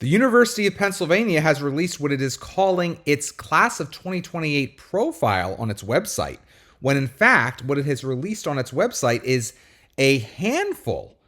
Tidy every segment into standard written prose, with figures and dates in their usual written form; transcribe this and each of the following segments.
The University of Pennsylvania has released what it is calling its Class of 2028 profile on its website, when in fact, what it has released on its website is a handful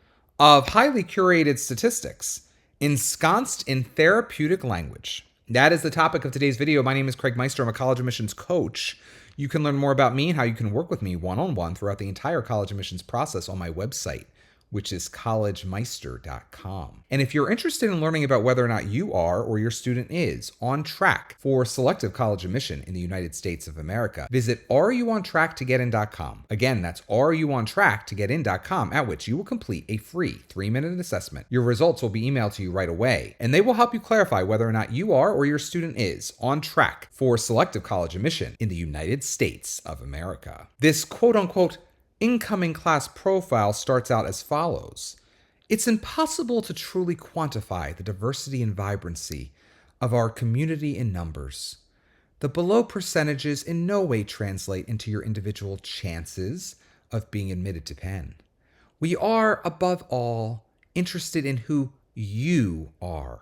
of highly curated statistics ensconced in therapeutic language. That is the topic of today's video. My name is Craig Meister. I'm a college admissions coach. You can learn more about me and how you can work with me one-on-one throughout the entire college admissions process on my website, which is collegemeister.com. And if you're interested in learning about whether or not you are or your student is on track for selective college admission in the United States of America, visit areyouontracktogetin.com. Again, that's areyouontracktogetin.com, at which you will complete a free 3-minute assessment. Your results will be emailed to you right away, and they will help you clarify whether or not you are or your student is on track for selective college admission in the United States of America. This quote-unquote incoming class profile starts out as follows. It's impossible to truly quantify the diversity and vibrancy of our community in numbers. The below percentages in no way translate into your individual chances of being admitted to Penn. We are, above all, interested in who you are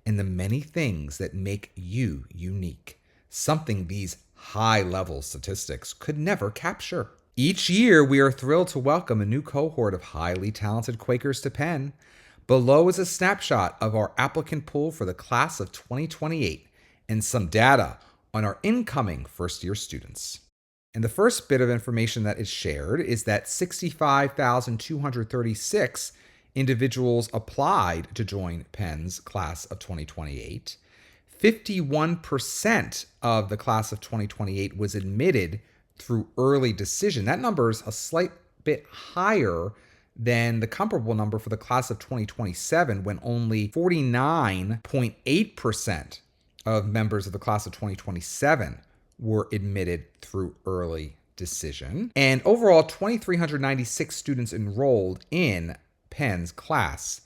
and the many things that make you unique, something these high-level statistics could never capture. Each year, we are thrilled to welcome a new cohort of highly talented Quakers to Penn. Below is a snapshot of our applicant pool for the class of 2028 and some data on our incoming first-year students. And the first bit of information that is shared is that 65,236 individuals applied to join Penn's class of 2028. 51% of the class of 2028 was admitted through early decision. That number is a slight bit higher than the comparable number for the class of 2027, when only 49.8% of members of the class of 2027 were admitted through early decision. And overall, 2,396 students enrolled in Penn's class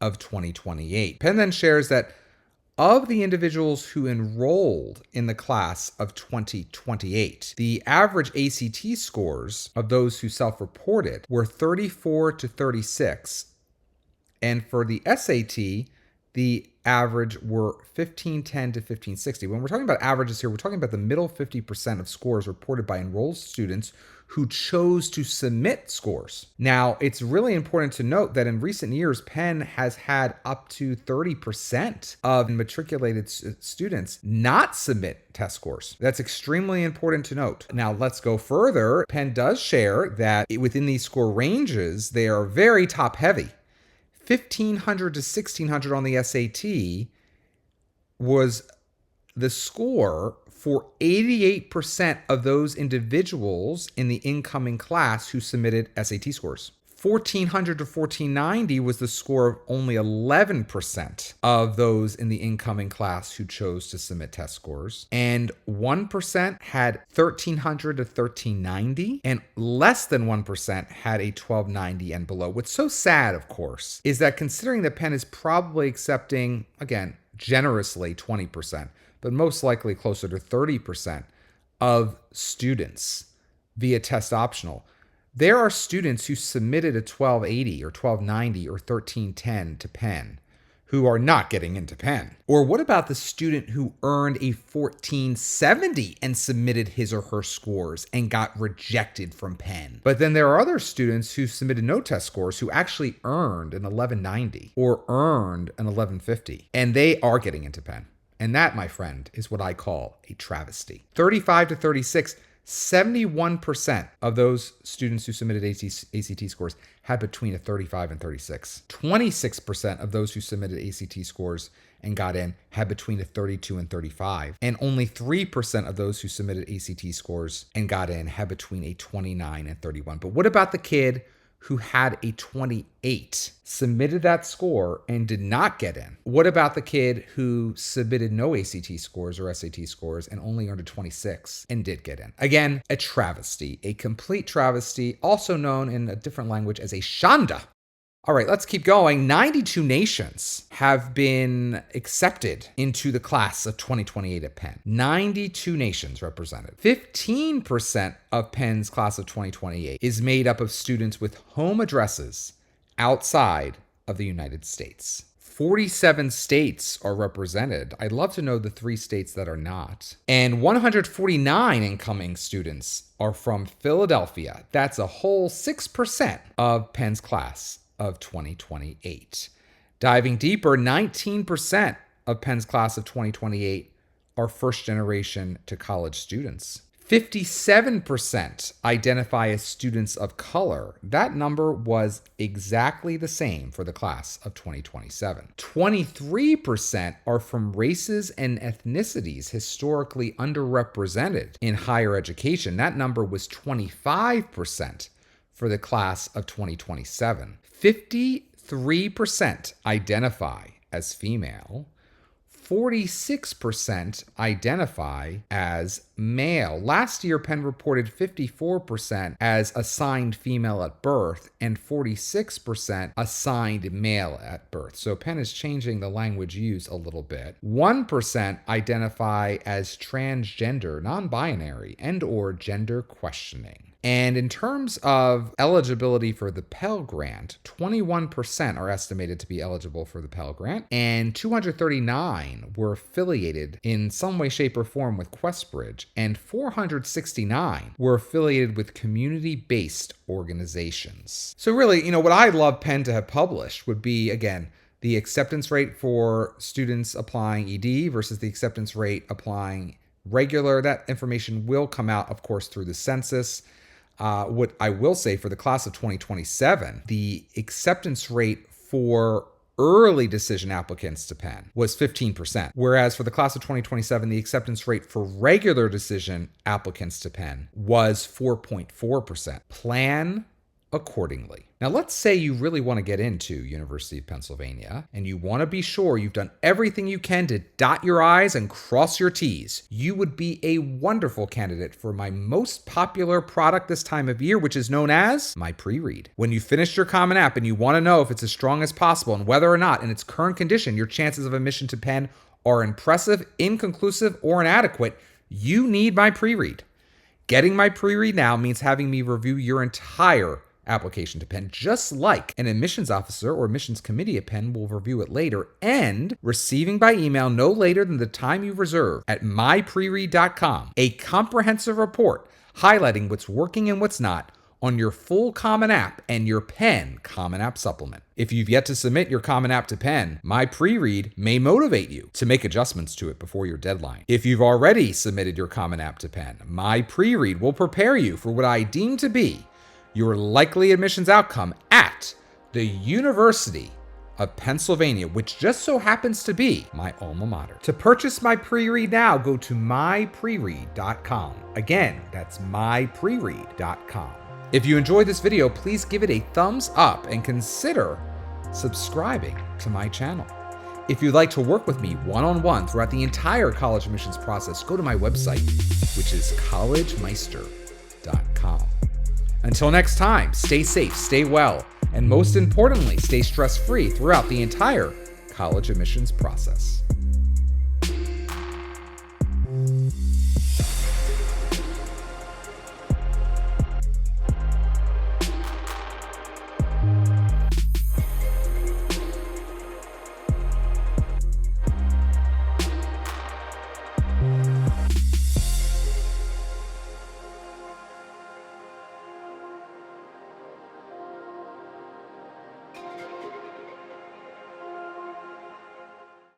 of 2028. Penn then shares that of the individuals who enrolled in the class of 2028, the average ACT scores of those who self-reported were 34 to 36. And for the SAT, the average were 1510 to 1560. When we're talking about averages here, we're talking about the middle 50% of scores reported by enrolled students who chose to submit scores. Now, it's really important to note that in recent years, Penn has had up to 30% of matriculated students not submit test scores. That's extremely important to note. Now, let's go further. Penn does share that within these score ranges, they are very top heavy. 1,500 to 1,600 on the SAT was the score for 88% of those individuals in the incoming class who submitted SAT scores. 1,400 to 1,490 was the score of only 11% of those in the incoming class who chose to submit test scores. And 1% had 1,300 to 1,390, and less than 1% had a 1,290 and below. What's so sad, of course, is that considering that Penn is probably accepting, again, generously 20%, but most likely closer to 30% of students via test optional, there are students who submitted a 1,280 or 1,290 or 1,310 to Penn who are not getting into Penn. Or what about the student who earned a 1,470 and submitted his or her scores and got rejected from Penn? But then there are other students who submitted no test scores who actually earned an 1,190 or earned an 1,150, and they are getting into Penn. And that, my friend, is what I call a travesty. 35 to 36, 71% of those students who submitted ACT scores had between a 35 and 36. 26% of those who submitted ACT scores and got in had between a 32 and 35. And only 3% of those who submitted ACT scores and got in had between a 29 and 31. But what about the kid who had a 28, submitted that score and did not get in? What about the kid who submitted no ACT scores or SAT scores and only earned a 26 and did get in? Again, a travesty, a complete travesty, also known in a different language as a shanda. All right, let's keep going. 92 nations have been accepted into the class of 2028 at Penn. 92 nations represented. 15% of Penn's class of 2028 is made up of students with home addresses outside of the United States. 47 states are represented. I'd love to know the 3 states that are not. And 149 incoming students are from Philadelphia. That's a whole 6% of Penn's class of 2028. Diving deeper, 19% of Penn's class of 2028 are first generation to college students. 57% identify as students of color. That number was exactly the same for the class of 2027. 23% are from races and ethnicities historically underrepresented in higher education. That number was 25% for the class of 2027. 53% identify as female. 46% identify as male. Last year, Penn reported 54% as assigned female at birth and 46% assigned male at birth. So Penn is changing the language used a little bit. 1% identify as transgender, non-binary, and or gender questioning. And in terms of eligibility for the Pell Grant, 21% are estimated to be eligible for the Pell Grant, and 239 were affiliated in some way, shape, or form with Questbridge, and 469 were affiliated with community-based organizations. So really, what I'd love Penn to have published would be, again, the acceptance rate for students applying ED versus the acceptance rate applying regular. That information will come out, of course, through the census. What I will say for the class of 2027, the acceptance rate for early decision applicants to Penn was 15%, whereas for the class of 2027, the acceptance rate for regular decision applicants to Penn was 4.4%. Plan accordingly. Now, let's say you really want to get into University of Pennsylvania and you want to be sure you've done everything you can to dot your I's and cross your T's. You would be a wonderful candidate for my most popular product this time of year, which is known as my pre-read. When you finish your Common App and you want to know if it's as strong as possible and whether or not in its current condition your chances of admission to Penn are impressive, inconclusive, or inadequate, you need my pre-read. Getting my pre-read now means having me review your entire application to Penn, just like an admissions officer or admissions committee at Penn will review it later, and receiving by email no later than the time you reserve at mypreread.com a comprehensive report highlighting what's working and what's not on your full Common App and your Penn Common App supplement. If you've yet to submit your Common App to Penn, my pre-read may motivate you to make adjustments to it before your deadline. If you've already submitted your Common App to Penn, my pre-read will prepare you for what I deem to be your likely admissions outcome at the University of Pennsylvania, which just so happens to be my alma mater. To purchase my pre-read now, go to mypreread.com. Again, that's mypreread.com. If you enjoyed this video, please give it a thumbs up and consider subscribing to my channel. If you'd like to work with me one-on-one throughout the entire college admissions process, go to my website, which is collegemeister.com. Until next time, stay safe, stay well, and most importantly, stay stress-free throughout the entire college admissions process.